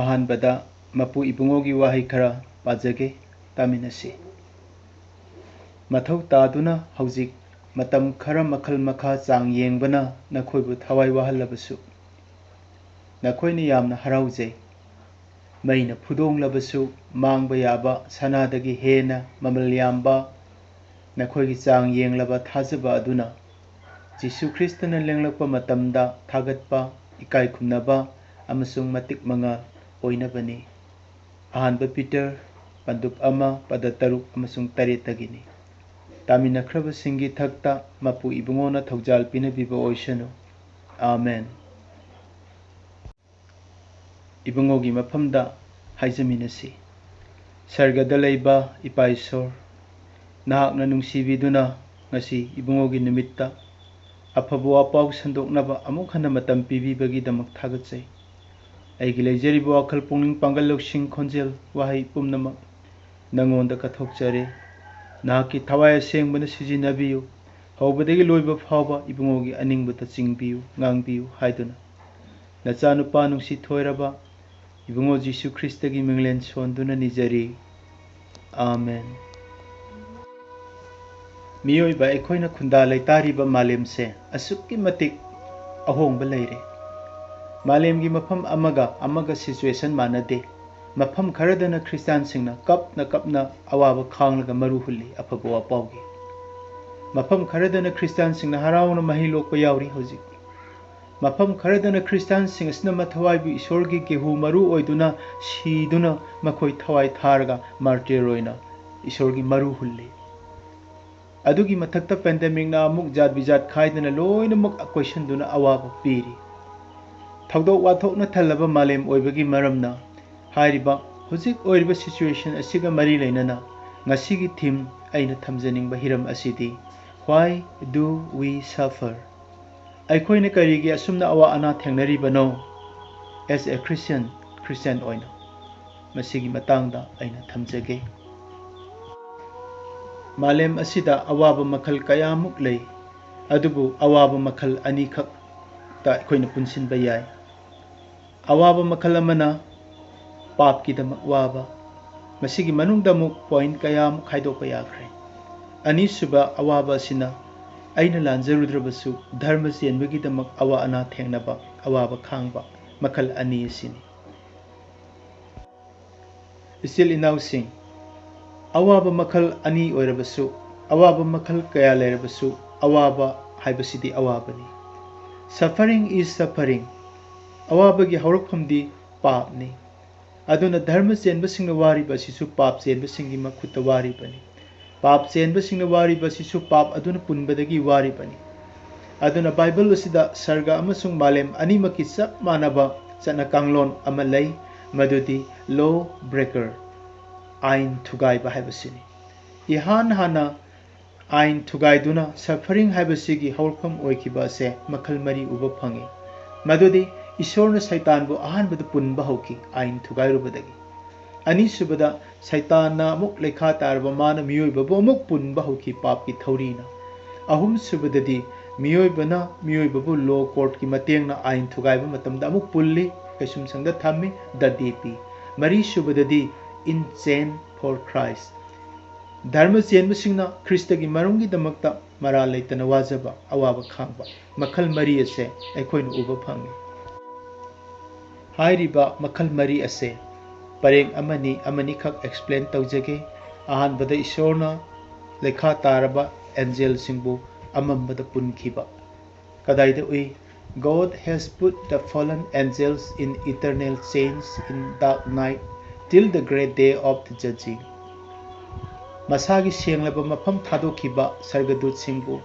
अहानबदा मपु इबुंगोगी वाहै खरा पाजगे तामिनसी मथौ तादुना हौजिक मतम खरा मखल मखा चांग येंगबना नखोइबु थवाई वाहल्लबसु नखोइनि यामना हराउजै मैना फुदोंलबसु मांगबा याबा सनादगी हेना ममल यामबा नखोइगी चांग येंगलबा थाजबा अदुना जिसु ख्रिस्तना लेंगलकपा मतमदा थागतपा इकाई खुमनबा अमसुंग मतिक मंगा ओइनबनी अहानबा पीटर पंदुप अमा पद तरुक अमसुंग तरेतगिनी तामिनख्रब सिंगी थक्ता मपु इबुंगोना थौजाल पिनबिबा ओइसनु आमेन इबुंगोगी मफमदा हाइजमिनसी सर्गदा लैबा इपा ईश्वर नाहकना नुंसीबिदुना ngasi इबुंगोगी निमित्ता अफबो अपाउ संदोकनबा अमुक हन्ना मतम पिबिबगीदमक थागतजै अैगी लेजरिबो वाखल पुंगनिंग पांगल लौसिंग खोंजेल वाहै पुमनमक नंगोंदा कथोकचरे नाहकी थवाई असेंबना सिजिनबियु हौबदगी लोइबा फावबा इबुंगोगी अनिंगबता चिंगबियु ngangbiyु हाइदुना नचानुपा नुंसी थोइरबा इबुंगो जीसु ख्रिस्तगी मिंगलेन सोंदुना निजरी आमेन मियोइबा अखोइना खुंदा लेतारिबा मालेमसे असुक्की मतिक अहोंबा लेरे मालेमगी मफम अमगा सिचुएशन मानदे मफम खरदना ख्रिस्तान सिंगना कपना अवाबा खांगलगा मरु हुल्ली अफबो अपाउगी मफम खरदना ख्रिस्तान सिंगना हराउना मही लोकपा याउरी हौजिक मफम खरदना ख्रिस्तान सिंग असना मथवाइबु ईश्वरगी गेहू मरु ओइदुना सीदुना मखोइ थवाई थारगा मार्टिर ओइना ईश्वरगी मरु हुल्ली अदुगी मथक्ता पेंडेमिक ना अमुक जात बिजात खाइदना लोइनमक क्वेश्चनदुना अवाबा पीरी थौदोक वाथोकना थल्लबा मालेम ओइबगी मरमना हाइरिबा हुजिक ओइरिबा सिचुएशन असिगा मरी लेनना ngasiगी थीम अइना थमजनिंगबा हिरम असिदी व्हाई डू वी सफर अखोइना करिगी असुमना अवा अना थेंगनरिबनो एज ए क्रिश्चियन ओइना मसिगी मतांगदा अइना थमजगे मालेम असिदा अवाबा मखल कयामुक लई अदुबु अवाबा मखल अनिखक ता अखोइना पुनसिनबा याय अवाबा मखल अमना पाप की दमक वाबा मसिगी मनुंगदा मुक पॉइंट कयामुक खाइदोकपा याखरे अनिसुबा अवाबा असिना अइना लांजरुद्रबसु धर्म चेनबगी दमक अवा अना थेंगनबा अवाबा खांगबा मखल अनि असिनी इसिल इनाउसिंग अवाबा मखल अनि ओइरबसु अवाबा मखल कया लेरबसु अवाबा हाइबसिदी अवाबनी सफरिंग इज सफरिंग अवाबगी हौरकफमदी पापनी अदुना धर्म चेनबसिंगना वारिबसिसु पाप चेनबसिंगी मखुत्ता वारिबनी पाप चेनबसिंगना वारिबसिसु पाप अदुना पुनबदगी वारिबनी अदुना बाइबल असिदा सर्ग अमसुंग मालेम अनिमकी चप मानबा चना कांगलोन अमा लई मदुदी लो ब्रेकर आइन थुगाइबा हाइबसिनी इहान हाना आइन थुगाइदुना सफरिंग हाइबसिगी हौरफम ओइखिबा से मखल मरी उबा फंगे मदुदी ईश्वरना सैतानबु अहानबदा पुनबा हौकी आइन थुगाइरुबदगी अनिसुबदा सैतानना अमुक लेखा तारबा माना मियोइबबु अमुक पुनबा हौकी पापकी थौरीना अहुम सुबददी मियोइबबु लो कोर्ट की मतेंगना आइन थुगाइबा मतमदा अमुक पुल्ली कैसुम संगदा थम्मी ददीपी मरी सुबददी इन चेन फॉर क्राइस्ट धर्म चेनबसिंगना ख्रिस्तगी मरुंगी दमकता मरा लेतना वाजबा अवाबा खांगबा मखल मरी असे अखोइना उबा फंगे हाइरिबा मखल मरी असे परेंग अमनी खक एक्सप्लेन तौजगे अहानबदा ईश्वरना लेखा तारबा एंजल सिंगबु अमंबदा पुनखिबा कदाइदा उई God has put the fallen angels in eternal chains in dark night till the great day of the judging. Masagi senglaba mafam thadokhiba sargadut singbu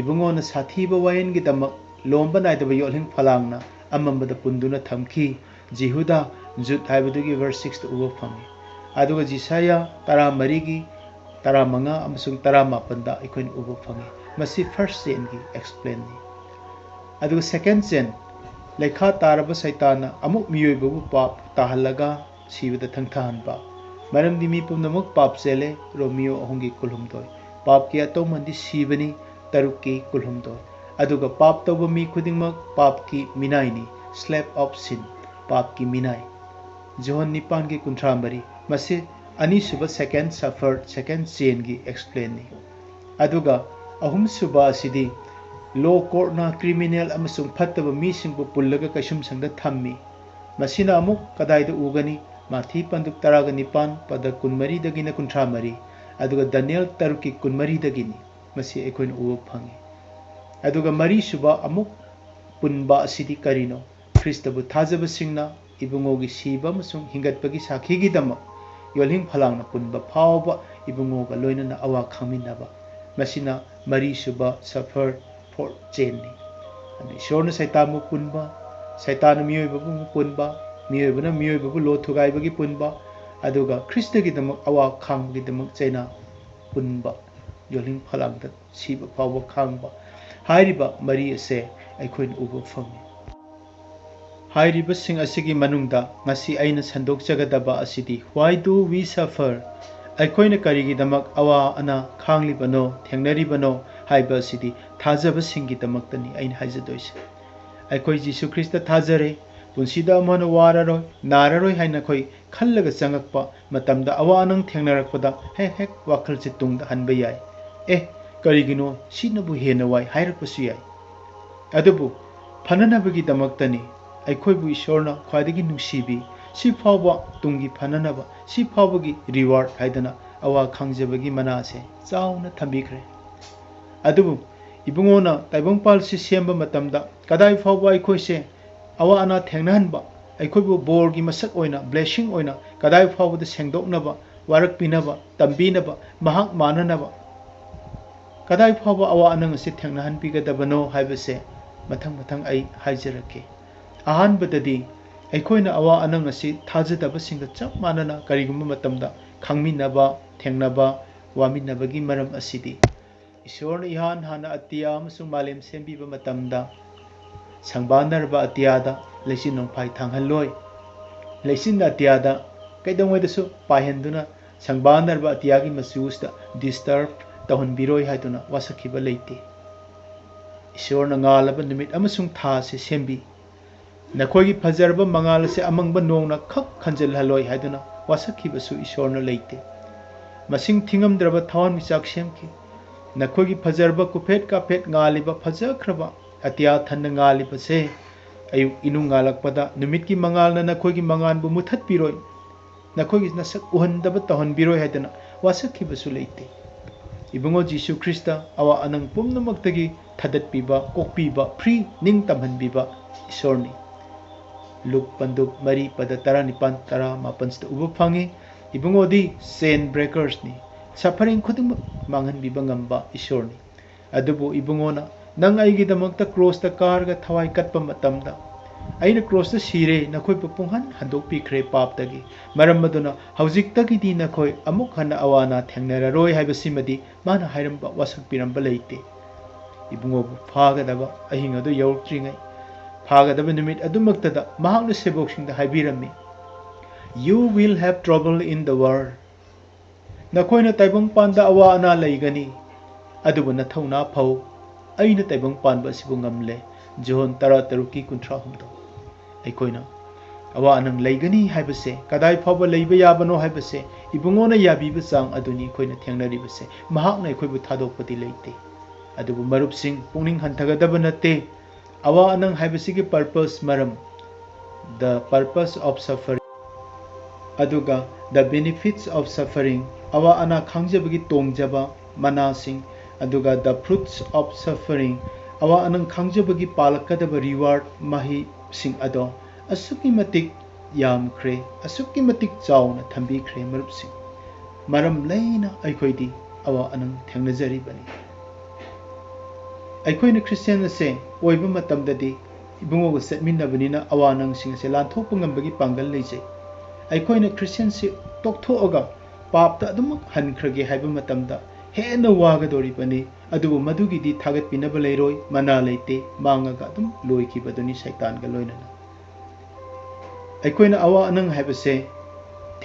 ibungona sathiba wayengi damak lomba naidaba yolhing phalangna amambada punduna thamki Jehuda Jut haibadugi verse 6 uba phangi aduga Jisaya tara marigi tara manga amasung tara mapanda ikoin uba phangi masi first chain gi explain ni aduga second chain lekha taraba saitana amuk miyoibabu pap tahalaga sibada thangthanba maramdi mi pumnamuk pap chele Romeo ahungi kulhumdoi pap ki atomandi sibani tarukki kulhumdoi aduga pap tawba mi khudingmak pap ki minaini slap of sin पाप की Minai Johan निपान की कुंट्रा मरी मसे अनीसुब second सफर second chain की explain नि अदुगा अहुम सुबा असिदी लो कोर्टना criminal अमसुंग फत्तब मीसिंगबु पुल्लगा कैसुम संगदा थम्मी मसिना अमुक कदाइदा उगनी माथी पंदुक तरागा निपान पद कुनमरी दगिना कुंट्रा मरी अदुगा दानियल तरुकी कुनमरी दगिनी मसी एकोइन उब फंगे अदुगा मरी सुबा अमुक पुनबा असिदी करिनो ख्रिस्तबु थाजबसिंगना इबुंगोगी सीबा मसुंग हिंगतपगी साखीगिदमक योलिंग फलांगना पुनबा फावबा इबुंगोगा लोइनना अवा खामिनबा मसिना मरी सुबा सफर फोर चेननी अनि ईश्वरना सैतानबु पुनबा सैतान मियोइबबु पुनबा मियोइबना मियोइबबु लो थुगाइबगी पुनबा अदुगा ख्रिस्तगिदमक अवा खांगगिदमक चैना पुनबा योलिंग फलांगदा सीबा फावबा खांगबा हाइरिबा मरी असे अखोइन उब fungi हाइरिबसिंग असिगी मनुंगदा ngasi aina sandokjagadaba asidi why do we suffer अखोइन करिगिदमक अवा अना खांगलिबनो थेंगनरिबनो हाइबा असidi थाजबसिंगिदमक्तनी aina हाइजदोइसे अखोइ जीसु ख्रिस्त थाजरे पुंसीदा अमन वाररोय नाररोय हाइना खोइ खल्लगा चंगकपा मतमदा अवा अनंग थेंगनरकपदा हेक हेक वाखलसे तुंगदा हनबा याय ए करिगिनो सिनबु हेना वाय हाइरकपसु याय अदुबु फननबगिदमक्तनी अखोइबु ईश्वरना ख्वाइदगी नुसीबी सी फावबा तुंगी फननबा सी फावबगी रिवार्ड हाइदना अवा खांगजबगी मनासे चाउना थंबिख्रे अदुबु इबुंगोना ताइबंगपाल से सेंबा मतमदा कदाइ फावबा अखोइसे अवा अना थेंगनहनबा अखोइबु बोरगी मसक ओइना ब्लेसिंग ओइना कदाइ फावबदा सेंगदोकनबा वारकपिनबा तंबीनबा महाक माननबा कदाइ फावबा अवा अनंग से थेंगनहनपिगदबनो हाइबसे मथंग मथंग आई हाइजरके अहानबददी अखोइना अवा अनंग असि थाजदबसिंग चप मानना करिगुम मतमदा खांगमिनबा थेंगनबा वामिनबगी मरम असिदी ईश्वरना इहान हाना अतिया अमसुंग मालेम सेंबिबा मतमदा संबानरबा अतियादा लेसिन नोंफाइ थांगहलोय लेसिन अतियादा कैदंगोइदसु पाहेंदुना संबानरबा अतियागी मसूसदा डिस्टर्ब तहनबिरोय हाइदुना वासखिबा लेते ईश्वरना ngalaba numit amasung tha se sembi nakhoigi fajarba mangal se amangba nongna khak khanjal haloi haiduna wasakhibasu ईश्वरना leite masing thingamdraba thawan michak semki nakhoigi fajarba kuphet ka phet ngaliba fajakraba atia thanna ngaliba se ayu inu ngalakpada numit ki mangal na nakhoigi mangan bu muthat piroi nakhoigi nasak uhandaba tahon biroi haiduna wasakhibasu leite ibungo jisu krista awa anang pumnamaktagi थादत्पीबा कोकपीबा फ्री निंग तमहनबीबा ईश्वरनी लुक पंदुक मरी पद तरा निपान तरा मापनस्त उब फंगे इबुंगोदी सेन ब्रेकर्सनी सफरिंग खुदुम मांगहनबीबा ngamba ईश्वरनी अदुबो इबुंगोना नंग आइगिदमक्ता क्रॉस द कारगा थवाई कटपा मतमदा आइना क्रॉस द सीरे नखोइ पुंगहन हंदोकपीख्रे पापतगी मरमदुना हौजिकतगिदी नखोइ अमुक हन अवाना थेंगनररोय हाइबसिमदी माना हाइरंबा वासक पिरंबा लेते इबुंगोबु फागदबा अहिंग अदु यौरत्रिङै फागदबा निमित अदुमक्तदा महाक्ना सेबोकसिंगदा हाइबिरम्मि you will have trouble in the world नखोइना ताइबंगपानदा अवा अना लेगनी अदुबु नथौना फौ अइना ताइबंगपानबा सिबु ngamle जोहन तरा तरुकी कुंट्रा हुमदो अइखोइना अवा अनंग लेगनी हाइबसे कदाइ फावबा लेबा याबनो हाइबसे इबुंगोना याबिबा चांग अदुनी खोइना थेंगनरिबसे महाक्ना अइखोइबु थादोकपदि लेते अदुबु मरुपसिंग पुंगनिंग हंथगदब नते अवा अनंग हाइबसिगी पर्पस मरम द पर्पस ऑफ सफरिंग अदुगा द बेनिफिट्स ऑफ सफरिंग अवा अना खांगजबगी तोंगजबा मनासिंग अदुगा द फ्रूट्स ऑफ सफरिंग अवा अनंग खांगजबगी पालकदब रिवार्ड मही सिंग अदो असुकी मतिक यामख्रे असुकी मतिक चाउना थंबीख्रे मरुपसिंग मरम लेना अइखोइदी अवा अनंग थेंगनजरिबनी अखोइन क्रिश्चियन से ओइब मतमददी इबुंगोग सेटमिनबनिना अवानंगसिंग से लांथोप ngambagi पांगल लेजे अखोइन क्रिश्चियन से तोक्थोअगा पापता अदुमक हनख्रगे हाइब मतमदा हेना वागदोरिबनी अदुबु मदुगिदी थागतपिनब लेरोय मना लेते मांगागा अदुम लोइखिबदुनी शैतानगा लोइनना अखोइन अवा अनंग हाइबसे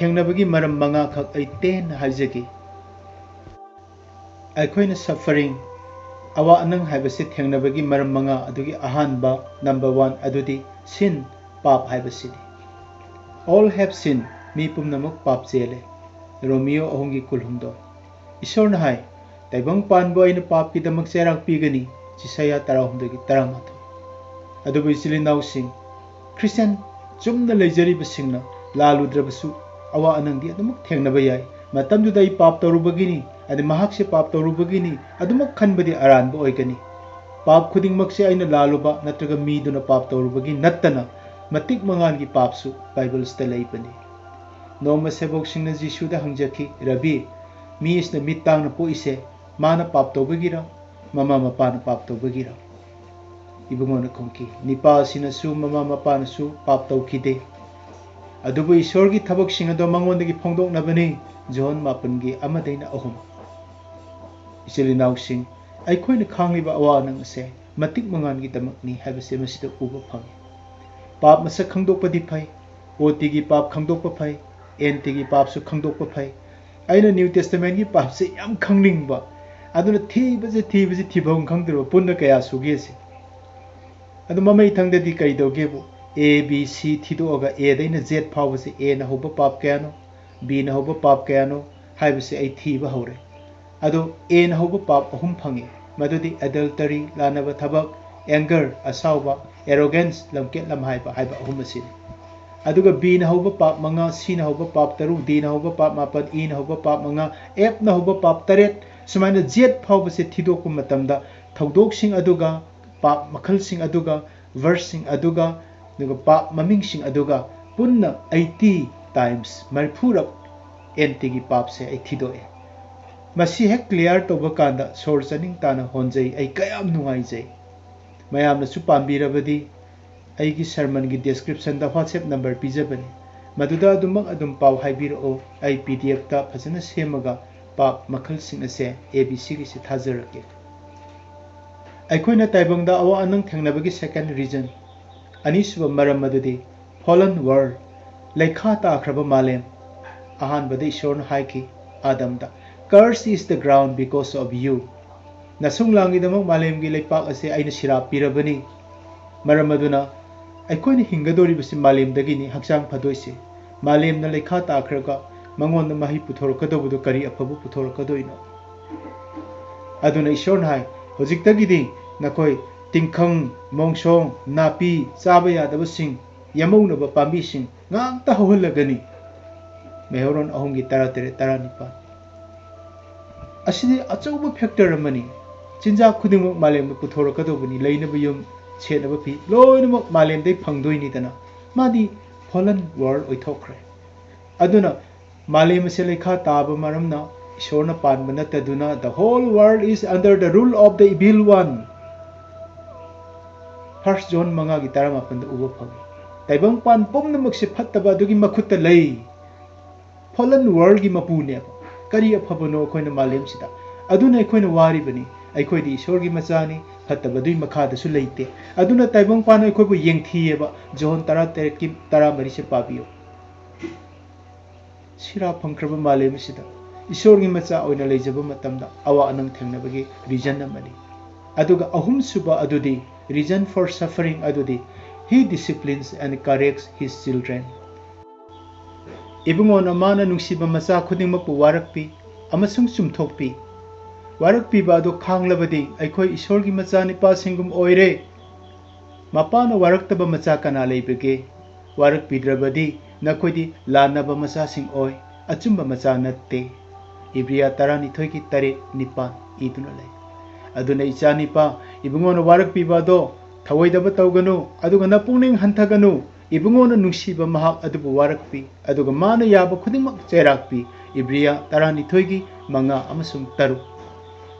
थेंगनबगी मरम मंगा खक अइ तेन हाइजगे अखोइन सफरिंग अवा अनंग हाइबसे थेंगनबगी मरम मंगा अदुगी अहानबा नंबर 1 अदुदी सिन पाप हाइबसिदी All have sinned, mi pumnamak pap chele. Romeo ahongi kulhumdo. Isor na hai, taibang panbo ay na pap kidamak serang pigani, Jisaya tarahumdagi taramato. Adubo isilinaw sing, Christian, chum na lejari basing na, lalu drabasu, awa anang di adumak teng na bayay, matam duday pap torubagini, adi mahak si pap torubagini, adumak kanbadi aran bo ay gani. Pap kuding magsi ay na lalo ba, natraga mido na pap torubagin, natana, matik mangan ki papsu, Bible stalay pa ni. No masabog sing na Jisoo da hangjaki, Rabi, mi is na mitang na po ise, mana pap tobagira, mama mapa na pap tobagira. Ibungo na kongki, nipa sinasu mama mapa na su pap tawkide. Adubo isor ki tabok sing ado mangon na ki pongdok na bani, John mapangi amaday na ahum. Isilinaw sing, ay ko'y nakangliba awa ng ase, matik mangan ki damak ni habase masita uba pangi. Pap masak kangdok pa di pay, o tigi pap kangdok pa pay, en tigi pap su kangdok pa pay. Ay na New Testament ki pap sa yam kangling ba, ado na tiba si tibang kangdro, punna kaya sugi si. Ado mamay tangda di kay daw gebo, A, B, C, Tito oga A day na Z pawa si A na hoba pap kaya no, B na hoba pap kaya no, habase ay tiba haure. Ado A na hoba pap ahum pangi, madudi adultery, lanaba tabak, anger, asawa, arrogance, lamket lamhay pa, haiba ahum asin. Aduga B na hoba pap mga, C na hoba pap taru, D na hoba pap mapan, E na hoba pap mga, F na hoba pap taret, sumay na Z pawa si Tito kung matamda, tawdok sing aduga, pap makal sing aduga, verse sing aduga, nuga pap maming sing aduga, punna 80 times, maripurap, entigi pap se ay tido e. Masi hek clear to bakanda sor saning tana honjay ay kayam nungay jay. Mayam na supambira badi ay gi sermon gi description da WhatsApp number pijabani. Maduda adumang adumpaw haibiro o ay PDF ta phasana semaga pap makal sing ase ABC gi si thajarake. Ay koy na taibang da awa anang thengnabagi second reason. Aniswa maram madudi fallen world laikha ta akhraba malem. Ahan badi ishor na haiki Adam da. Curse is the ground because of you. Nasung langi namang malem gi laipak ase ay nasirap pirabani. Maramaduna ay koy na hingadori basi malem dagini haksang padoy se. Malem na laikha ta akhraga mangon na mahi puthorakadobudo kari apabu puthorakadoino. Aduna ishor na hai hojik tagidi nakoy tingkhang mongsong napi chaba yadaba sing yamauna ba pambi sing ngang ta hawalagani. Mehoron ahong gi tara nipa. Asini achauba factor amani chinja khudimok malem da puthorakadobani lainaba yum chenaba pi loinamok malem dai phangdoini dana madi fallen world oithokre aduna malem se lekha taba maramna ishorna panbana taduna the whole world is under the rule of the evil one. First John manga gi tara mapan da uba phagi taibang pan pomnamak se phattaba adugi makhutta lei fallen world gi mapune kari aphabano koina malem sida aduna koina wari bani ai koi di ishor gi machani phattaba dui makha da su leite aduna taibang pan koi bu yengthiyeba John 13 ki 13 se pabiyo sira phangkraba malem sida ishor gi macha oina leijaba matamda awa anang thengnabagi reason amani aduga ahum suba adudi reason for suffering adudi he disciplines and corrects his children. Ibungon amana nungsiba macha khudingmak pu warakpi amasung sumthokpi warakpi ba do khanglabadi aikhoi ishor gi macha nipa singum oire mapana waraktaba macha kana leibege warakpi drabadi nakhodi lanaba macha sing oi achumba macha natte Ibriya 12 ki 3 nipa iduna lei aduna icha nipa ibungon warakpi ba do thawoidaba tawganu aduga napungning hanthaganu ibungona nungsiba mahak adubu warakpi aduga mana yaba khudingmak cherakpi Ibriya 12 gi manga amasung taru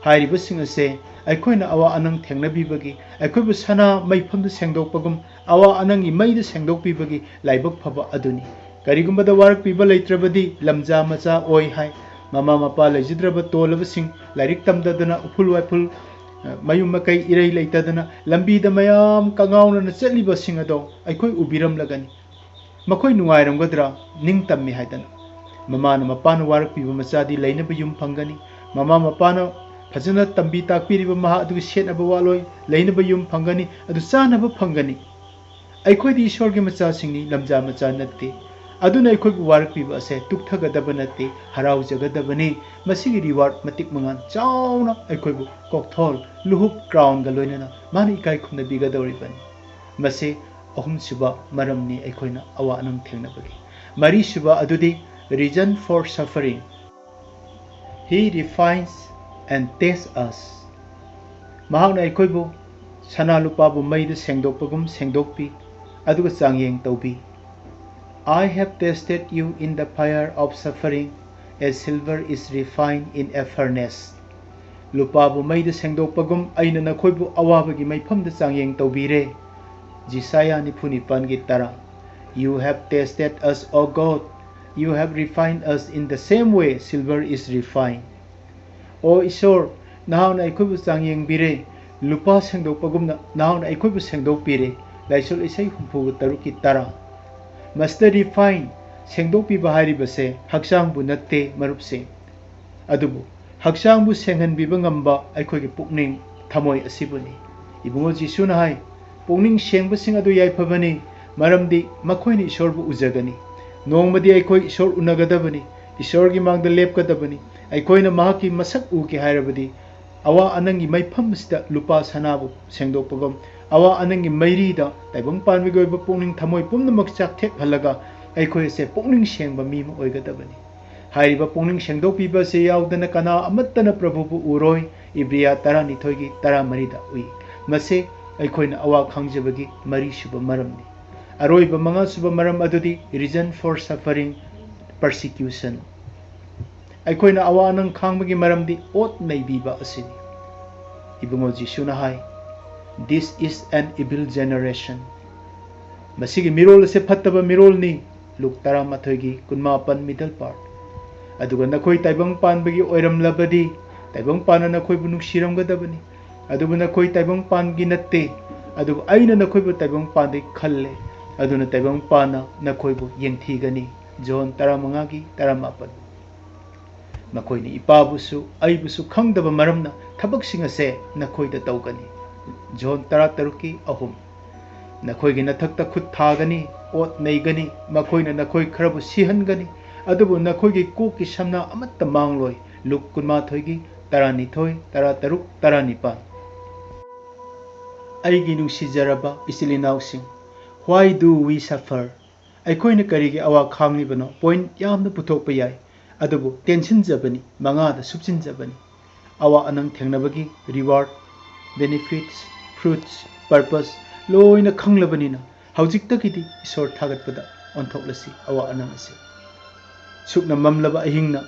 hairiba sing ase aikoina awa anang thengnabibagi aikoibu sana maifamda sengdokpagum awa anangi maida sengdokpibagi laibak phaba aduni karigumbada warakpiba leitrabadi lamja macha oi hai mama mapa leijidraba tolaba sing lairik tamdadana uphul waiful mayum makai irai leitadana lambi da mayam kangauna na chatliba sing ado aikoi ubiram lagani makoi nungairam gadra ning tammi haidana mama na mapana warakpiba machadi leinaba yum phangani mama mapana fajana tambi takpiriba maha adu setnaba waloi leinaba yum phangani adu chanaba phangani aikoi di ishor ge macha singni lamja macha natte अदुना अखोइबु वारकपिबा असे तुक्थगदब नते हराउजगदबनी मसिगी reward मतिक मंगान Chowna अखोइबु कोकथोल लुहुप crown ग लोइनना मानि इकाई खुमनबिगदौरिबनी मसे अहुम सुबा मरमनी अखोइना अवा अनंग थेंगनबगी मरी सुबा अदुदी reason for suffering he refines and test us महाउना अखोइबु सना लुपाबु मैद सेंगदोकपगुम सेंगदोकपी अदुगा चांगयेंग तौबी I have tested you in the fire of suffering as silver is refined in a furnace. Lupabu maida sengdokpagum aina nakhoibu awabagi maifamda changyeng tawbire. Jisaya nipunipan gitara. You have tested us, O God. You have refined us in the same way silver is refined. O Isor, nahauna aikhoibu changyeng bire. Lupa sengdokpagumna nahauna aikhoibu sengdokpire. Laisol isai humpugu taruki tara. Master refine सेंगदोपी बाहरी बसे हक्सांग बु नत्ते मरुप से अदुबु हक्सांग बु सेंगन बिबं गंबा अखोय के पुकनिंग थमोय असिबुनी इबुंगो जिसु ना हाय पुकनिंग Seng busing अदु याय फबनी मरमदी मखोयनि ईश्वर बु उजगनी नोंगमदी अखोय ईश्वर उनगदबनी ईश्वर की मांगद लेपकदबनी अखोयना माकी मसक उ के हायरबदी अवा अनंगी मैफमसदा लुपा सनाबु सेंगदोपगम अवा अनंगी मैरीदा तैबंग पानबिगोय ब पुकनिंग थमोय पुमनमक चाकथेक हलगा अखोय से पुकनिंग सेंग मीम ओइगदबनी हाइरिबा पुकनिंग सेंगदोपीबा से यावदना कना अमत्तना प्रभुबु उरोय इब्रिया 12 की 13 दा उई मसे अखोयना अवा खांगजबगी मरी सुब मरमनी अरोइबा मंगा सुब मरम अदुदी रीजन फॉर सफरिंग परसिक्यूशन अखोयना अवा नंग खांगबगी मरमदी ओत नैबीबा असिनी इबुंगो जिसुना हाय this is an evil generation मसिगी मिरोल से फत्तबा मिरोलनी लुक 13 की 19 मिडल पार्ट अदुगा नखोय ताइबंग पानबगी ओइरमलबदी ताइबंग पाना नखोयबु नुक्सिरमगदबनी अदुबु नखोय ताइबंग पानगी नत्ते अदुबु आइना नखोयबु ताइबंग पानदे खल्ले अदुना ताइबंग पाना नखोयबु येंगथीगनी जोन 15 की 18 मखोयनी इपाबुसु आइबुसु खंगदबा मरमना थबकसिंग असे नखोयदा तौगनी जोन 13 की 3 नखोयगी नथक्ता खुद थागनी ओत नैगनी मखोयना नखोय खरबु सिहनगनी अदुबु नखोयगी कोकी समना अमत्त मांगलोय लुक 19 की 12 13 19 आइगी नुसिजरबा इसिलिनाउसिंग व्हाई डू वी सफर अखोयना करिगी अवा खांगलिबनो पॉइंट यामना पुथोकपा याय अदुबु टेंशन जबनी मंगादा सुपचिन जबनी अवा अनंग थेंगनबगी रिवार्ड बेनिफिट्स फ्रूट्स पर्पस लोइना खंगलबनीना हौजिक्तगिदी ईश्वर थागतपदा ओंथोकलसी अवा अनंग असे सुकना ममलबा अहिंगना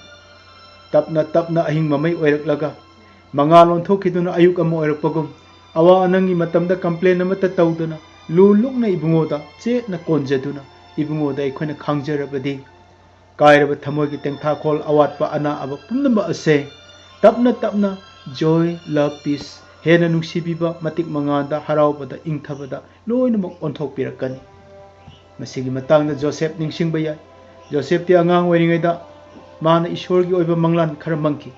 तपना तपना अहिंग ममई ओइरकलगा मंगाल ओंथोकिदुना अयुक अमा ओइरकपगुम अवा अनंगी मतमदा कंप्लेन अमता तौदना लु लुकना इबुंगोदा चेतना कोंजदुना इबुंगोदा अखोयना खांगजरबदी कायरब थमोगी तेंथाखोल अवाटपा अना अब पुनम असे तपना तपना जॉय लव पीस हेना नुसिबिबा मतिक मंगादा हरावबदा इंथबदा लोइनमक ओंथोकपिरकनी मसिगी मतांगदा जोसेफ निंगसिंगबा याय जोसेफ ती अंगांग ओइरिङैदा माना ईश्वरगी ओइबा मंगलान खर मंकी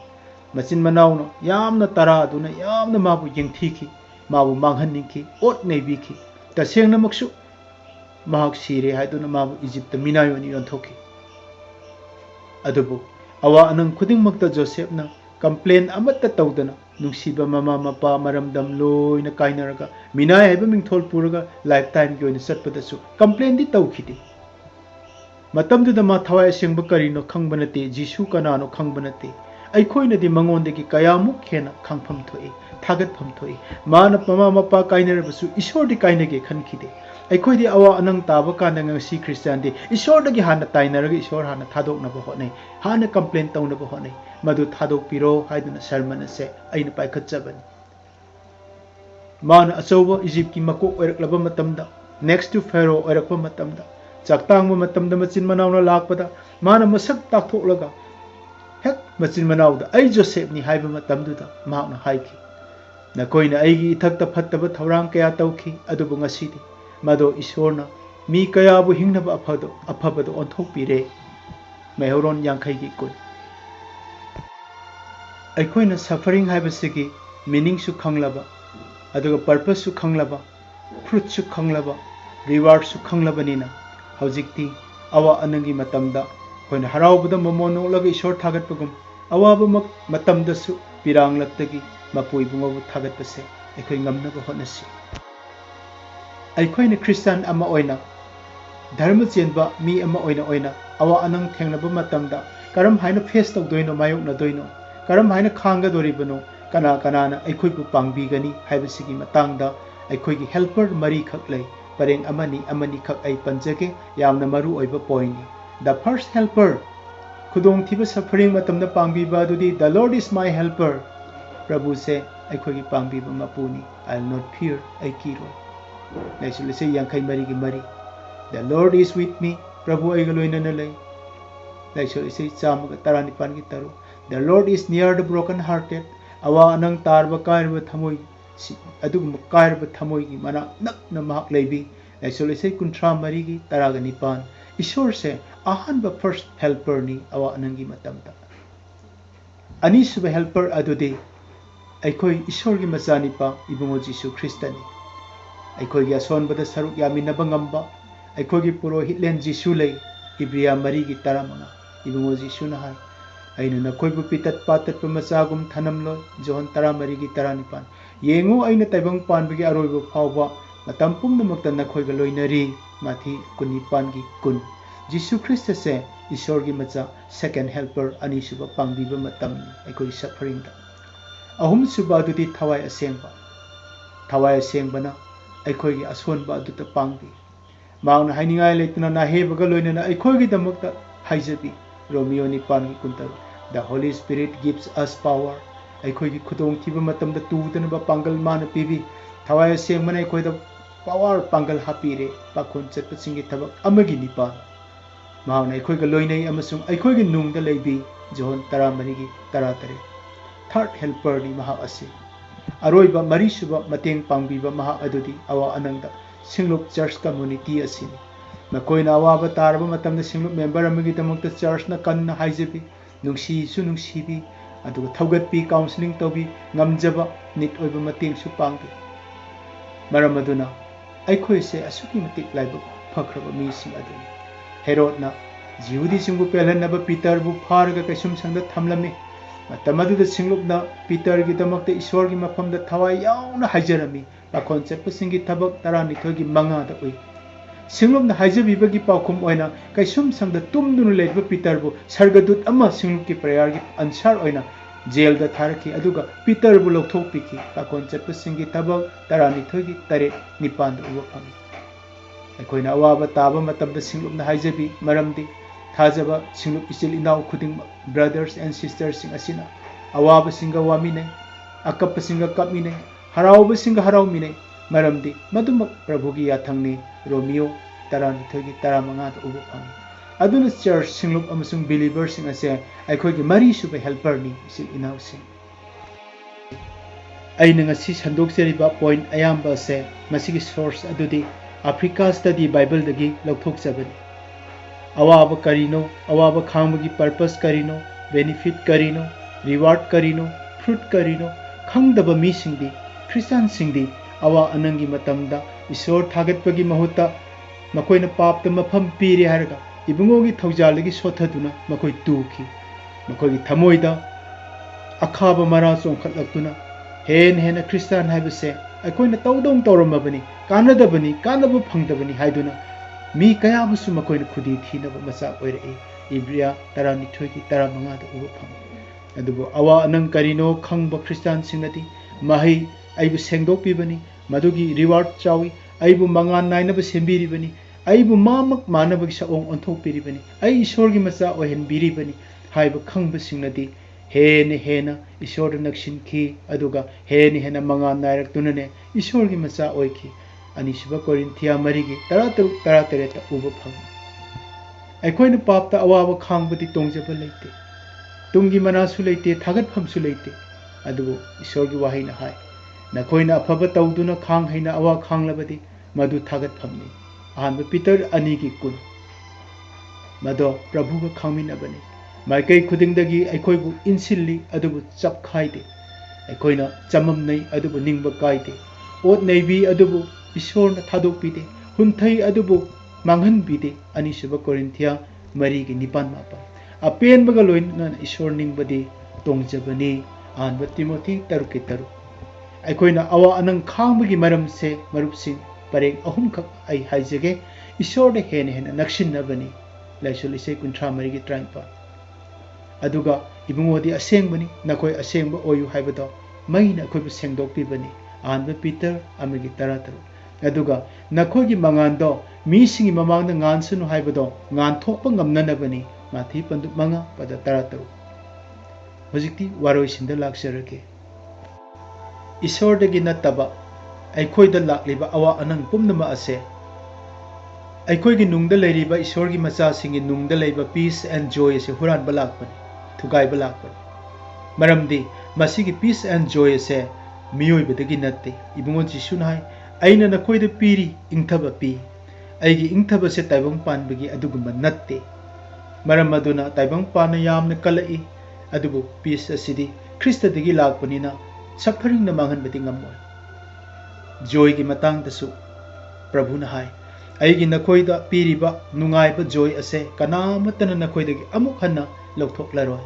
मचिन मनाउनो यामना तरादुना यामना माबु येंगथीखी माबु मांगहन्निंखी ओट नैबीखी तसेंगनमकसु महाक सिरे हाइदुना माबु इजिप्त मिनायोनी ओंथोकी अदुबु अवा अनंग खुदिंगमक्ता जोसेफना complain अमत्ता तौदना नुसिबा mama Mopa मरमदम लोइना काइनरगा मिनाय हाइबा मिंगथोल पुरगा life time की ओइना चटपदसु कंप्लेन दी तौखिदे मतमदुदा मा थवाय सेंगबा करिनो खंगबनते जिसु कनानो खंगबनते अखोइनदी मंगोंदगी कयामुक हेना खंगफम थोई थागतफम थोई मान ममा मपा काइनरबसु ईश्वरदी काइनगे खनखिदे अखोइदी अवा अनंग ताबा कांदा ngasi क्रिश्चियनदी ईश्वरदगी हाना ताइनरगा ईश्वर हाना थादोकनबा होनै हाना कंप्लेन तौनबा होनै मधु थादोक पिरो हाइदुना शर्मन से अइन पाइखतजबनी मान अचौबा इजिप्ट की मकोक ओइरकलबा मतमदा नेक्स्ट टू फेरो ओइरकबा मतमदा चाकतांगबा मतमदा मचिन मनावना लाकपदा मान मसक ताकथोकलगा हेक मचिन मनावदा आई जोसेफनी हाइबा मतमदुदा माकना हाइखी नकोइना आइगी इथक्ता फत्तबा थौरांग कया तौखी अदुबु ngasiदी मदो ईश्वरना मी कयाबु हिंगनबा अफबदो ओंथोकपिरे मेहरोन यांखैगी कुन अखोइना सफरिंग हाइबसिगी मीनिंग सु खंगलबा अदुगा पर्पस सु खंगलबा फ्रूट सु खंगलबा रिवार्ड सु खंगलबनीना हौजिक्ति awa anangi matamda koina haraubada momono lagi ishor thagat pagum awaba matamda su pirang laktagi mapui bungabu thagat pase ekoi ngamna ba honasi aikoi ne Christian ama oina dharma chenba mi ama oina awa anang thengnaba matamda karam haina face tawdoino mayok na doino karam haina khanga doribano kana kana aikoi bu pangbi gani haibasigi matangda aikoi gi helper mari khak lei pareng amani khak ai panjage yamna maru oiba point ni the first helper khudong thiba suffering matamda pangbi ba dudi the Lord is my helper prabhu se aikoi gi pangbi ba mapuni I'll not fear ai kiro naisule se yankai mari gi mari the Lord is with me prabhu ai galoina na lei naisule se chamaga tarani pan gi taru the Lord is near the broken hearted awa anang tarba kairba thamoi adugum kairba thamoi gi mana nak na mahak leibi naisule se kuntra mari gi taraga nipan ishor se ahanba first helper ni awa anangi matamda ani suba helper adudi aikoi ishor gi machani pa ibungo Jisu Kristani aikoi gi asonbada saruk yaminaba ngamba aikoi gi purohit len Jisu lei Ibria mari gi taramanga ibungo Jisu na hai aina na koi bu pitat patat pa masagum thanam loi John tara mari gi taranipan yengo aina taibang pan bagi aroibo phawba matam pumna makta na khoi ga loinari mathi kunipan gi kun Jisu Christ se ishor gi macha second helper ani suba pangbi ba matam aikoi suffering da ahum suba du di thawai aseng bana aikoi gi ason ba du ta pangbi mauna hainingai leitna na he baga loina na aikoi gi damakta haijabi Romeo ni pan gi kuntar the Holy Spirit gives us power aikoi gi khudong thiba matam da tu dana ba pangal man pibi thawai aseng bana aikoi da power pangal hapire pakhon chat singi thabak amagi ni pa mauna aikoi ga loinai amasung aikoi gi nung da leibi John tara mari gi tara tare third helper ni maha ase aroiba mari suba mateng pangbiba maha adudi awa anangda Singlup Church Community asini makoina awaba taraba matamda Singlup member amagi damakta church na kanna haijabi nungsibi aduga thaugatpi counseling tobi ngamjaba nit oiba mateng su pangbi maram aduna aikoi se asuki matik laiba phakraba mi sing aduni Herod na Jehudi singbu pelhanaba Peter bu pharga kaisum sangda thamlami matamadu Singlup na Peter gi damakta Ishwar gi mafamda thawai yauna haijarami pakon chepa singi thabak tarani thogi manga da ui Singlup na haijabi bagi paukum oina kaisum sangda tumdunu leiba Peter bu sargadut ama Singlup ki prayer gi answer oina jail da tharki aduga Peter bu lokthok piki pakon chepa singi thabak tarani thogi tare nipan da uwa phang akoina awaba taba matamda Singlup na haijabi maramdi thajaba Singlup ichil inau khuding brothers and sisters sing asina awaba singa waminai akap singa kapminai harauba singa harauminai maramdi madumak prabhugi yathangni Romeo tarani thogi taramanga da uba phangi aduna church Singlup amasung believers sing ase aikoi gi mari suba helper ni ichil inau sing aina ngasi sandok seriba point ayamba se masigi source adudi Africa study Bible dagi lokthok chabani awaba karino awaba khangbagi purpose karino benefit karino reward karino fruit karino khangdaba mi singdi Christian singdi awa anangi matamda isor thagatpagi mahutta makoina papta mafam pire harga ibungogi thaujalagi sothaduna makoi tuki makogi thamoida akhaba mara chongkhatlakuna hena Christian haibase akoina tawdong tawramabani kanadabani kanaba phangdabani haiduna mi kaya busu makoina khudi thinaba macha oirei Ibria tarani thogi taramanga da uba phang adubo awa anang karino khangba Christian singnati mahai aibu sengdok pibani madugi reward chawi aibu mangan nainaba sembiribani aibu mamak manabagi saong onthok piribani ai ishorgi macha ohen biribani haiba khangba singnati hena ishor naksinki aduga hena mangan nairak tunane ishorgi macha oiki Anisuba Korinthia marigi tara uba phang aikoina papta awaba khangbati tongjaba leite tungi manasu leite thagat phamsu leite adubu isorgi wahina hai nakoina afaba tawduna khang haina awa khanglabadi madu thagat phamni ahanba Peter ani gi kun mado prabhu ga khangminabani maikai khudingdagi aikoibu insilli adubu chapkhaide aikoina chamamnai adubu ningba kaide ot neibi adubu Ishor na thadok pide hunthai adubu मांगन बीदे अनिसुब कोरिन्थिया मरी की निपान मापन open बगा lion ईश्वर निंगबदी तोंगजबनी आनब तिमोथी तरुक की तरु अखोइना अवा अनंग खांबगी मरम से मरुपसिंग परेंग अहुम खक आई हाइजगे ईश्वर दे हेन हेन नक्सिनबनी लाइसुल इसे कुंथ्रा मरी की ट्राइपा अदुगा इबुंगोदी असेंगबनी नखोय असेंगब ओयु हाइबदो मैना अखोइबु सेंगदोकपिबनी आनब पीटर अमगी तरा तरु अदुगा नखोगी मंगानदो मीसिंगी ममांगदा ngansuनु हाइबदो nganथोकप ngamnanabani माथी पंदुक मंगा पद तरा तरु हजिक्ति वारोइसिंदा लाक्सरगे ईश्वरदगी नत्तबा अखोइदा लाक्लिबा अवा अनंग पुमनमा असे अखोइगी नुंगदा लेरिबा ईश्वरगी मचासिंगी नुंगदा लेबा पीस एंड जॉय से हुरानबा लाक्पनि थुगाइबा लाक्पनि मरमदी मसिगी पीस एंड जॉय से मियोइबदगी नत्ते इबुंगो जिसुन हाय अइना नखोइदा पीरी इंथबा पी अइगी इंथबा से ताइबंग पानबगी अदुगुंबा नत्ते मरम अदुना ताइबंग पाना यामना कलई अदुबु पीस असिदी ख्रिस्तदगी लाक्पनिना सफरिंग न मांगनबदी ngамmoy joy gi matang dasu प्रभु न हाय अइगी नखोइदा पीरिबा नुंगाइबा joy असे कनामतन नखोइदगी अमुक हन्ना लौथोक्लरोय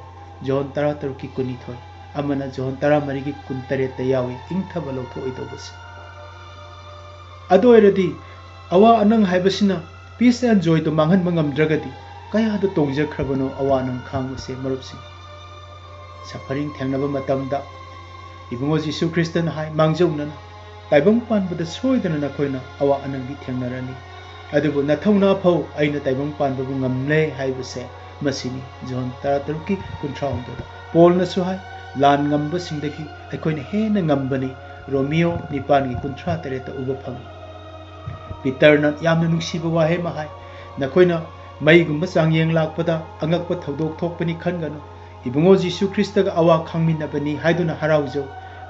जोन 13 की कुनिथोय अमना जोन 13 की कुनतरे तयावी इंथबा लौथोइदोबस अदोइरदी अवा अनंग हाइबसिना पीस एंड joy तो मांगन मंगमद्रगदी कया दो तोंगजखरबनो अवा अनंग खांगसे मरुपसि सफरिंग थेंगनबा मतमदा इबुंगो जीसु ख्रिस्तन हाय मांगजौनन ताइबंग पानबदा सोइदन नखोइना अवा अनंगी थेंगनरनी अदुबु नथौना फौ अइना ताइबंग पानबबु ngamle हाइबसे मसिनी जोन 13 की 19 पोलनसु हाय लान ngambasingdagi अखोइना हेन ngambani रोमियो निपान की 19 उबा फंगी पीटरना यामना नुंगसिबा वाहे माहाय नखोइना मईगुंबा चांगयेंग लाक्पदा अंगकपा थौदोक थोकपनी खनगनो इबुंगो जीसु ख्रिस्तगा अवा खांगमिनबनी हाइदुना हराउजौ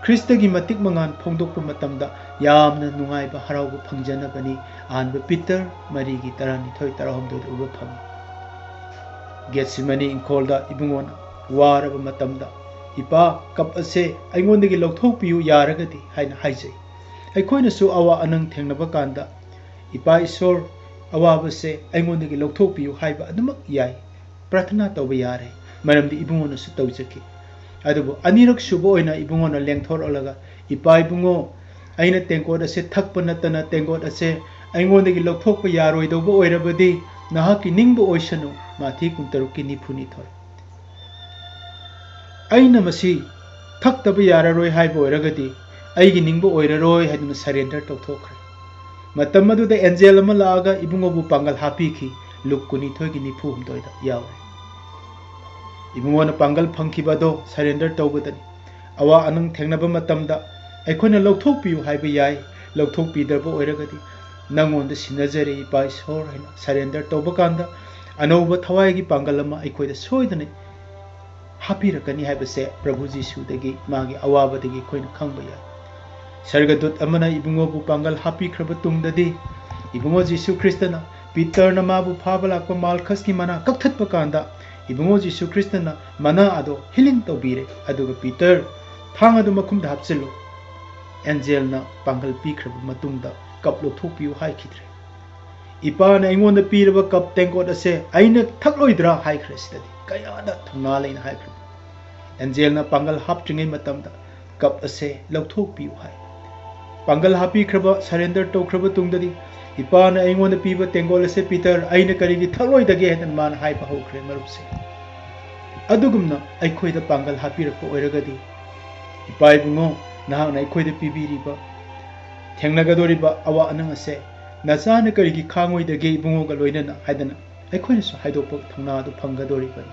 ख्रिस्तगी मतिक मंगान फोंदोकपा मतमदा यामना नुंगाइबा हराउबा फंगजनबनी आनबा पीटर मरीगी 12 उबा फंगी गेटसिमनी इंखोलदा इबुंगोना वारबा मतमदा इपा कप असे अइंगोंदगी लौथोकपियु यारगदी हाइना हाइजै अखोइनसु अवा अनंग थेंगनबा कांदा इपा ईश्वर अवाबसे अइंगोंदगी लौथोकपियु हाइबा अदुमक याय प्रार्थना तौबा यारे मरमदी इबुंगोनसु तौजकी अदुबु अनिरक सुबो ओइना इबुंगोना लेंथोरलगा इपा इबुंगो अइना तेंकोड असे थकप नतना तेंकोड असे अइंगोंदगी लौथोकपा यारोइदौबा ओइरबदी नाहाकी निंगबा ओइसनु माथी 19 की 92 अइना मसी थक्तबा याररोय हाइबा ओइरगदी अइगी निंगबा ओइररोय हाइदुना सरेंडर तौथोखरे मतम अदुदा एंजेल अमा लागा इबुंगोबु पांगल हापीखी लुक 19 की 92 यावे इबुंगोना पांगल फंखिबदो सरेंडर तौबदनी अवा अनंग थेंगनबा मतमदा अखोइना लौथोकपियु हाइबा याय लौथोकपिदरबा ओइरगदी नंगोंदा सिनजरे इपा ईश्वर हाइना सरेंडर तौबा कांदा अनौबा थवाइगी पांगल अमा अखोइदा सोइदने हापीरकनी हाइबसे प्रभु जीसुदगी मागी अवाबदगी अखोइना खंगबा याय सर्गदूत अमना इबुंगोबु पांगल हापीख्रबा तुंगददी इबुंगो जीसु ख्रिस्तना पीटरना माबु फाबा लाक्पा मालखसकी मना कक्थतपा कांदा इबुंगो जीसु ख्रिस्तना मना अदो हिलिंग तौबीरे अदुगा पीटर थांग अदु मखुमदा हापसिलु एंजेलना पांगल पीख्रबा मतुंगदा कप लोथोकपियु हाइखिद्रे इपाना अइंगोंदा पीरबा कप तेंकोड असे अइना थकलोइद्रा हाइख्रे सिददी कयादा थौना लेना हाइख्रे एंजेलना पांगल हापट्रिङै मतमदा कप असे लौथोकपियु हाइ पांगल हापीख्रबा सरेंडर तौख्रबा तुंगददी इपाना अइंगोंदा पीबा तेंगोल असे पीटर अइना करिगी थलोइदगे हेदन मान हाइबा हौख्रे मरुपसे अदुगुमना अइखोइदा पांगल हापीरकपा ओइरगदी इपा इबुंगो नहांना अइखोइदा पीबीरिबा थेंगनगदोरिबा अवा अनंग असे नचाना करिगी खांगोइदगे इबुंगोगा लोइनना हाइदना अइखोइनसु हाइदोकपा थौनादु फंगदोरिबनी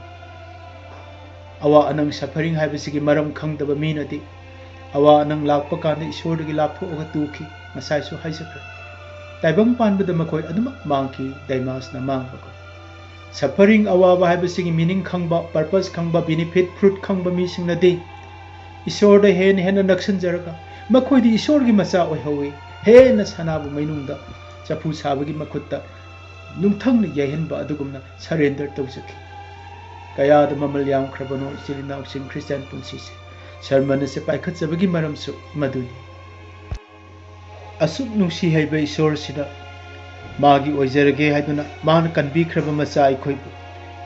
अवा अनंग सफरिंग हाइबसिगी मरम खंगदबा मीनदी अवा अनंग लाक्पा कांदा ईश्वरदगी लापथोगा तुखी मसाइसु हाइजख्रे ताइबंग पानबदा मखोइ अदुमक मांगकी दैमासना मांगबको सफरिंग अवाबा हाइबसिगी मीनिंग खंगबा पर्पस खंगबा बेनिफिट फ्रूट खंगबा मीसिंगनदी ईश्वरदा हेन नक्सनजरगा मखोइदी ईश्वरगी मचा ओइहौई हेन सनाबु मैनुंगदा चफु साबगी मखुत्ता नुंथंगना याइहनबा अदुगुमना सरेंडर तौजकी कयादा ममल यामख्रबनो इचिलिनाउसिंग क्रिस्टियन पुंसीसे शर्मन से पाइखतजबगी मरमसु मदुनी असुक नुंसी हैबा ईश्वर सिदा मागी ओइजरगे हाइदुना मान कनबीख्रब मचा अखोइबु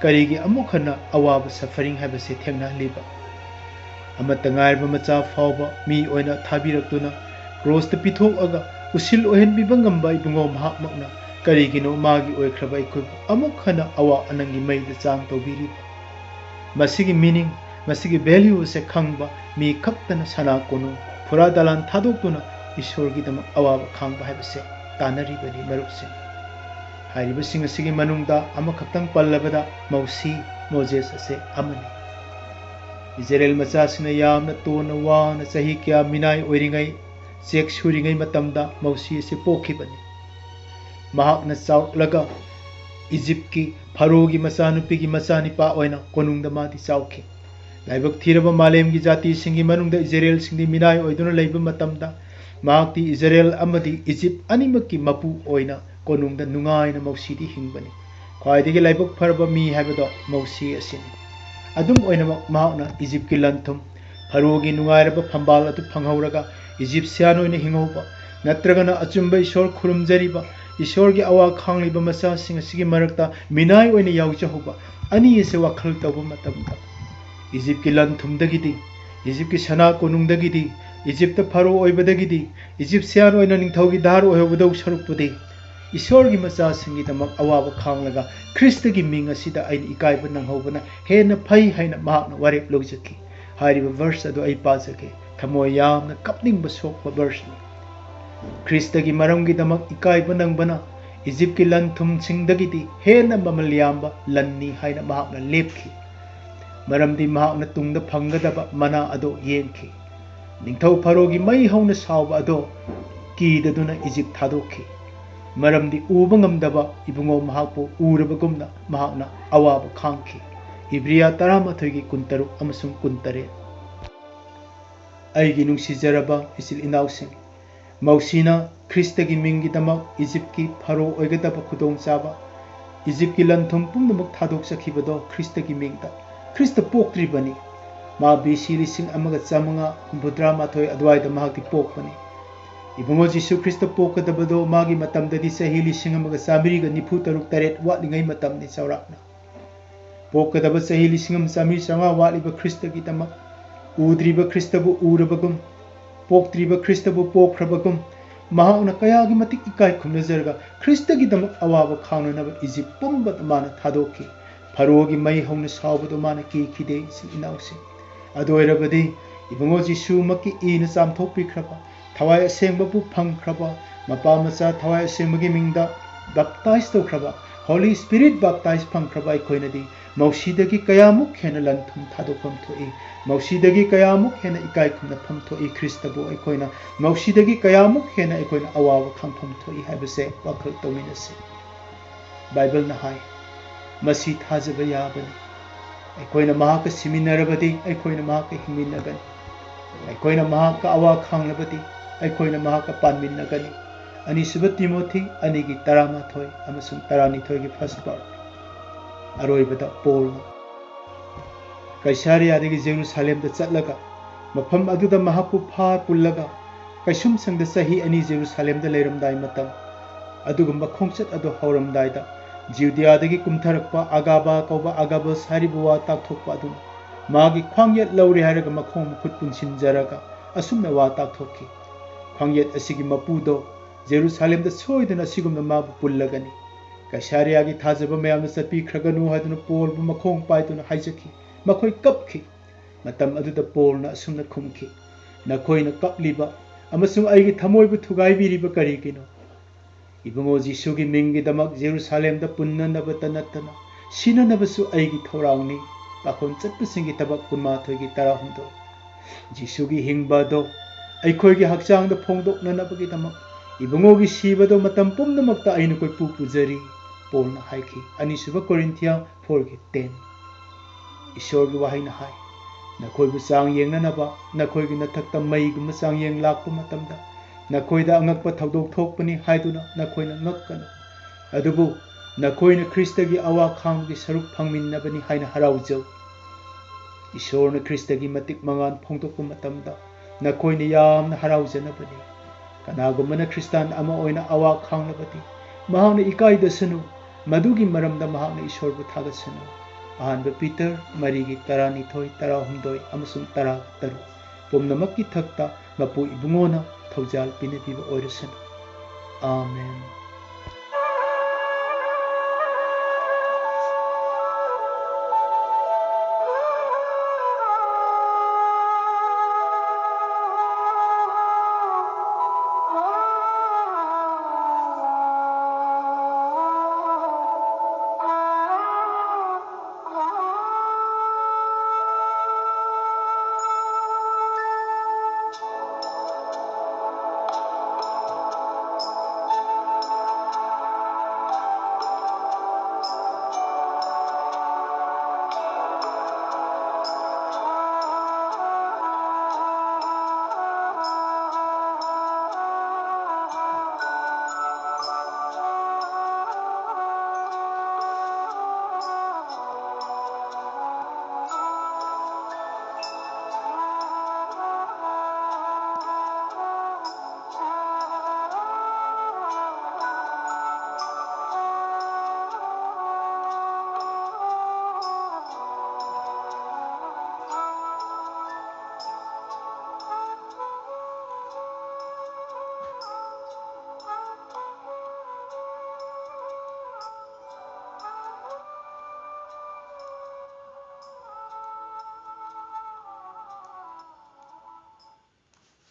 करिगी अमुक हन्ना अवाब suffering हाइबसे थेंगनालिबा Amrut ngairba macha fawba mi oina thabirактuna cross ta pithokaga usil ohen biba ngamba ibungo mahakmakna karigino magi oikraba ikhoib amuk hana awa anangi mai da chang tobiri masigi meaning masigi value se khangba mi khaktana sana kono pura dalan thadoktuna ishorgi dam awaba khangba haibase tanari bani marupse hairiba sing asigi manungda amakhaktang pallabada mausi moses ase amani Israel macasina yamna tona wana sahi kya minai oiringai chek suringai matamda mausi se pokhibani mahakna chaulaga Egypt ki Pharaoh machanupi gi machanipa oina konungda madi chauki laibak thiraba malem gi jati singi manungda Israel singdi minai oiduna leiba matamda mahakti Israel amadi Egypt animaki mapu oina konungda nungai na mausi di hingbani khwaidigi laibak pharba mi haibado mausi asini adum oina mahakna Egypt ki lanthum Pharaoh gi nungairaba phambal atu phanghauraga Egyptian oina hinghoba natragana achumba ishor khurumjariba ishor gi awa khangliba masa sing asigi marakta minai oina yaujahuba ani ese wakhal tawba matamda Egypt ki lanthum dagidi Egypt ki sana konung dagidi Egypt ta Pharaoh oibadagidi Egyptian oina ningthaugi dar oihobadau sarupudi ishor gi macha singi damak awaba khanglaga Christ gi ming asida ain ikaiba nanghobana hena phai haina mahakna warep logjaki hariba verse adu ai pajake thamoy yamna kapningba sokba verse ni Christ gi maram gi damak ikaiba nangbana Egypt ki lanthum singdagidi hena mamalyamba lanni haina mahakna lepki maramdi mahakna tungda phangadaba mana ado yengki ningthau Pharaoh gi mai hauna sawba ado kidaduna Egypt thadokki maramdi uba ngamdaba ibungo mahakpo urabagumna mahakna awaba khangki Hebreya 13 gi 13 amasung 13 aigi nungsijaraba isil inausing mausina Christ gi mingi damak Egypt ki Pharaoh oigadaba khudong chaba Egypt ki lanthum pumnamak thadok sakhibado Christ gi mingda Christ poktribani ma BC lising amaga chamanga budra mathoi adwaida mahakti pokpani Ibungo Jisu Christo pokadabado magi matamdadi sahi lising amaga samiriga nifu taruk taret watlingai matamni saurakna pokadaba sahi lising am samir sanga watliba Christo gi tamak udriba Christabu urabagum poktriba Christabu pokrabagum mahakna kayagi matik ikai khumnazarga Christo gi tamak awaba khangnaba Egypt pumbat mana thadoki Pharaoh gi mai hauna sawbado mana ki khide sin inausi adoirabadi ibungo Jisu makki ina chamthokpikraba thawai asengbabu phangkraba mapa macha thawai asengmagi mingda baptize tokraba Holy Spirit baptize phangkraba aikoinadi mausidagi kayamuk hena lanthum thadopam thoi mausidagi kayamuk hena ikai khumna pham thoi Christabu aikoina mausidagi kayamuk hena aikoina awawa khangpham thoi haibase wakhal tominase Bible na hai masi thajaba yabani aikoina mahaka siminarabadi aikoina mahaka himinagani aikoina mahaka awa khanglabadi aikoina mahaka panminnagani anisuba Timothy anigi 13 amasung 12 gi first part aroibada Paul Caesarea dagi Jerusalem da chatlaga mafam aduda mahapu pha pullaga kaisum sangda sahi ani Jerusalem da leiramdai matam adugumba khongchat adu hauramdai da Judea dagi kumtharakpa agaba kauba agaba saribuwa takthokpa adu magi khwangyat lauri haraga makhong khut punsinjaraga asumna wa takthokki khwangyat asigi mapudo Jerusalem da soidana asigumna mabu pullagani Caesarea gi thajaba mayamna satpi khraganu haduna Paul bu makhong paiduna haijaki makhoi kapki matam aduda Paul na asumna khumki nakhoi na kapliba amasung aigi thamoi bu thugai biriba kari kino ibungo Jisu gi mingi damak Jerusalem da punna nabata natana sina nabasu aigi thorangni pakhon chatpasingi tabak kunma thoigi 16 Jisu gi hingba do aikoi gi hakchang da phongdok nanabagi damak ibungo gi sibado matam pumnamakta aina koi pujari Paul na haiki anisuba Corinthians 4 gi 10 Ishor gi wahai na hai nakhoi bu chang yengna naba nakhoi gi nathakta mai gum chang yeng lakpa matamda nakhoi da angakpa thaudok thokpani haiduna nakhoi na ngakkana adubu nakhoi na Christ gi awa khang gi saruk phangminnabani haina haraujau Ishor na Christ gi matik mangan phongdokpa matamda nakhoi na yamna haraujanabani kanagumana Christian ama oina awa khanglabati महाने इकाइदसनु मधुगी मरमदा महाने ईश्वरबु थागसनु अहानब Peter मरीगी 12 13 अमसुंग 13 पुमनमक्की थक्ता मपु इबुंगोना थौजाल पिनेपिबा ओइरसनु आमेन।